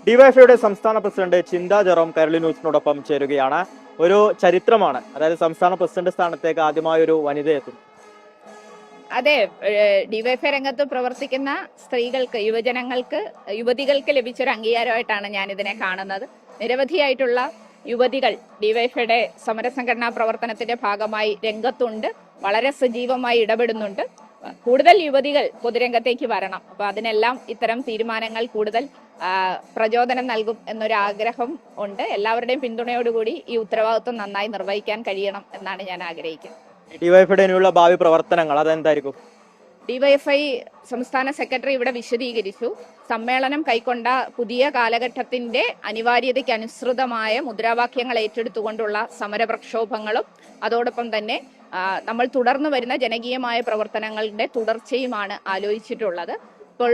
ഡിവൈഎഫ്ഐയുടെ സംസ്ഥാന പ്രസിഡന്റ് ചിന്ത ജെറോം കൈരളി ന്യൂസിനോടൊപ്പം ചേരുകയാണ്. ഒരു ചരിത്രമാണ്, അതായത് സംസ്ഥാന പ്രസിഡന്റ് സ്ഥാനത്തേക്ക് ആദ്യമായ ഒരു വനിത എത്തും. അതെ, ഡിവൈഎഫ്ഐ രംഗത്ത് പ്രവർത്തിക്കുന്ന സ്ത്രീകൾക്ക്, യുവതികൾക്ക് ലഭിച്ചൊരു അംഗീകാരമായിട്ടാണ് ഞാൻ ഇതിനെ കാണുന്നത്. നിരവധിയായിട്ടുള്ള യുവതികൾ ഡിവൈഎഫ്ഐയുടെ സമരസംഘടനാ പ്രവർത്തനത്തിന്റെ ഭാഗമായി രംഗത്തുണ്ട്, വളരെ സജീവമായി ഇടപെടുന്നുണ്ട്. കൂടുതൽ യുവതികൾ പൊതുരംഗത്തേക്ക് വരണം. അപ്പൊ അതിനെല്ലാം ഇത്തരം തീരുമാനങ്ങൾ കൂടുതൽ പ്രചോദനം നൽകും എന്നൊരു ആഗ്രഹം ഉണ്ട്. എല്ലാവരുടെയും പിന്തുണയോടുകൂടി ഈ ഉത്തരവാദിത്വം നന്നായി നിർവഹിക്കാൻ കഴിയണം എന്നാണ് ഞാൻ ആഗ്രഹിക്കുന്നത്. ഡിവൈഎഫ്ഐയുടെ ഇനിയുള്ള ഭാവി പ്രവർത്തനങ്ങൾ അതെന്തായിരിക്കും? ഡിവൈഎഫ്ഐ സംസ്ഥാന സെക്രട്ടറി ഇവിടെ വിശദീകരിച്ചു. സമ്മേളനം കൈക്കൊണ്ട പുതിയ കാലഘട്ടത്തിന്റെ അനിവാര്യതയ്ക്ക് അനുസൃതമായ മുദ്രാവാക്യങ്ങൾ ഏറ്റെടുത്തുകൊണ്ടുള്ള സമരപ്രക്ഷോഭങ്ങളും അതോടൊപ്പം തന്നെ നമ്മൾ തുടർന്നു വരുന്ന ജനകീയമായ പ്രവർത്തനങ്ങളുടെ തുടർച്ചയുമാണ് ആലോചിച്ചിട്ടുള്ളത്. ഇപ്പോൾ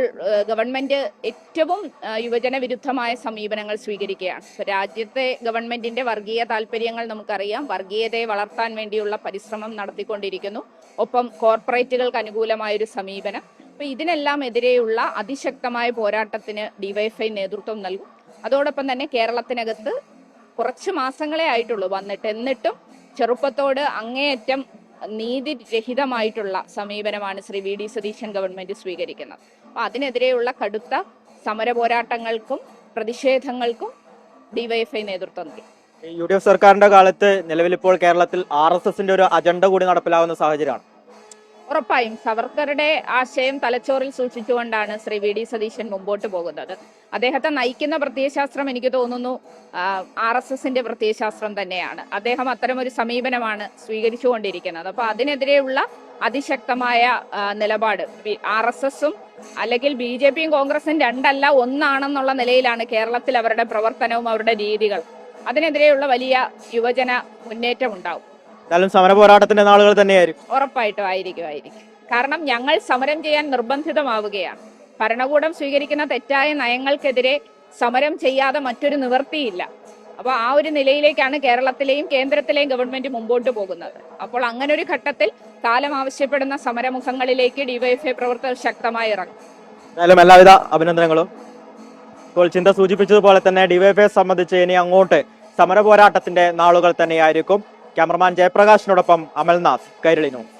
ഗവൺമെന്റ് ഏറ്റവും യുവജന വിരുദ്ധമായ സമീപനങ്ങൾ സ്വീകരിക്കുകയാണ്. രാജ്യത്തെ ഗവൺമെന്റിന്റെ വർഗീയ താല്പര്യങ്ങൾ നമുക്കറിയാം. വർഗീയതയെ വളർത്താൻ വേണ്ടിയുള്ള പരിശ്രമം നടത്തിക്കൊണ്ടിരിക്കുന്നു. ഒപ്പം കോർപ്പറേറ്റുകൾക്ക് അനുകൂലമായൊരു സമീപനം. അപ്പൊ ഇതിനെല്ലാം എതിരെയുള്ള അതിശക്തമായ പോരാട്ടത്തിന് ഡിവൈഎഫ്ഐ നേതൃത്വം നൽകും. അതോടൊപ്പം തന്നെ കേരളത്തിനകത്ത് കുറച്ച് മാസങ്ങളെ ആയിട്ടുള്ളൂ വന്നിട്ട്, എന്നിട്ടും ചെറുപ്പത്തോട് അങ്ങേയറ്റം നീതിരഹിതമായിട്ടുള്ള സമീപനമാണ് Shri V D Satheesan government സ്വീകരിക്കുന്നത്. അപ്പൊ അതിനെതിരെയുള്ള കടുത്ത സമര പോരാട്ടങ്ങൾക്കും പ്രതിഷേധങ്ങൾക്കും ഡിവൈഎഫ്ഐ നേതൃത്വം നൽകി. UDF സർക്കാരിന്റെ കാലത്ത് നിലവിലിപ്പോൾ കേരളത്തിൽ RSSന്റെ ഒരു അജണ്ട കൂടി നടപ്പിലാവുന്ന സാഹചര്യമാണ്. ഉറപ്പായും സവർക്കറുടെ ആശയം തലച്ചോറിൽ സൂക്ഷിച്ചുകൊണ്ടാണ് ശ്രീ വി ഡി സതീശൻ മുമ്പോട്ട് പോകുന്നത്. അദ്ദേഹത്തെ നയിക്കുന്ന പ്രത്യയശാസ്ത്രം എനിക്ക് തോന്നുന്നു RSSന്റെ പ്രത്യയശാസ്ത്രം തന്നെയാണ്. അദ്ദേഹം അത്തരമൊരു സമീപനമാണ് സ്വീകരിച്ചുകൊണ്ടിരിക്കുന്നത്. അപ്പൊ അതിനെതിരെയുള്ള അതിശക്തമായ നിലപാട് RSSും അല്ലെങ്കിൽ BJPയും കോൺഗ്രസും രണ്ടല്ല ഒന്നാണെന്നുള്ള നിലയിലാണ് കേരളത്തിൽ അവരുടെ പ്രവർത്തനവും അവരുടെ രീതികൾ. അതിനെതിരെയുള്ള വലിയ യുവജന മുന്നേറ്റം ഉണ്ടാവും. സമര പോരാട്ടത്തിന്റെ നാളുകൾ തന്നെയായിരിക്കും. ഉറപ്പായിട്ടും ആയിരിക്കും. കാരണം ഞങ്ങൾ സമരം ചെയ്യാൻ നിർബന്ധിതമാവുകയാണ്. ഭരണകൂടം സ്വീകരിക്കുന്ന തെറ്റായ നയങ്ങൾക്കെതിരെ സമരം ചെയ്യാതെ മറ്റൊരു നിവൃത്തിയില്ല. അപ്പൊ ആ ഒരു നിലയിലേക്കാണ് കേരളത്തിലെയും കേന്ദ്രത്തിലെയും ഗവൺമെന്റ് മുമ്പോട്ട് പോകുന്നത്. അപ്പോൾ അങ്ങനെ ഒരു ഘട്ടത്തിൽ കാലം ആവശ്യപ്പെടുന്ന സമരമുഖങ്ങളിലേക്ക് ഡിവൈഎഫ്ഐ പ്രവർത്തകർ ശക്തമായി ഇറങ്ങും. എല്ലാവിധ അഭിനന്ദനങ്ങളും. ഇപ്പോൾ ചിന്ത സൂചിപ്പിച്ചതുപോലെ തന്നെ ഡിവൈഎഫ്ഐ സംബന്ധിച്ച് ഇനി അങ്ങോട്ട് സമര പോരാട്ടത്തിന്റെ നാളുകൾ തന്നെയായിരിക്കും. ക്യാമറമാൻ ജയപ്രകാശിനോടൊപ്പം അമൽനാഥ്, കൈരളി ന്യൂസ്.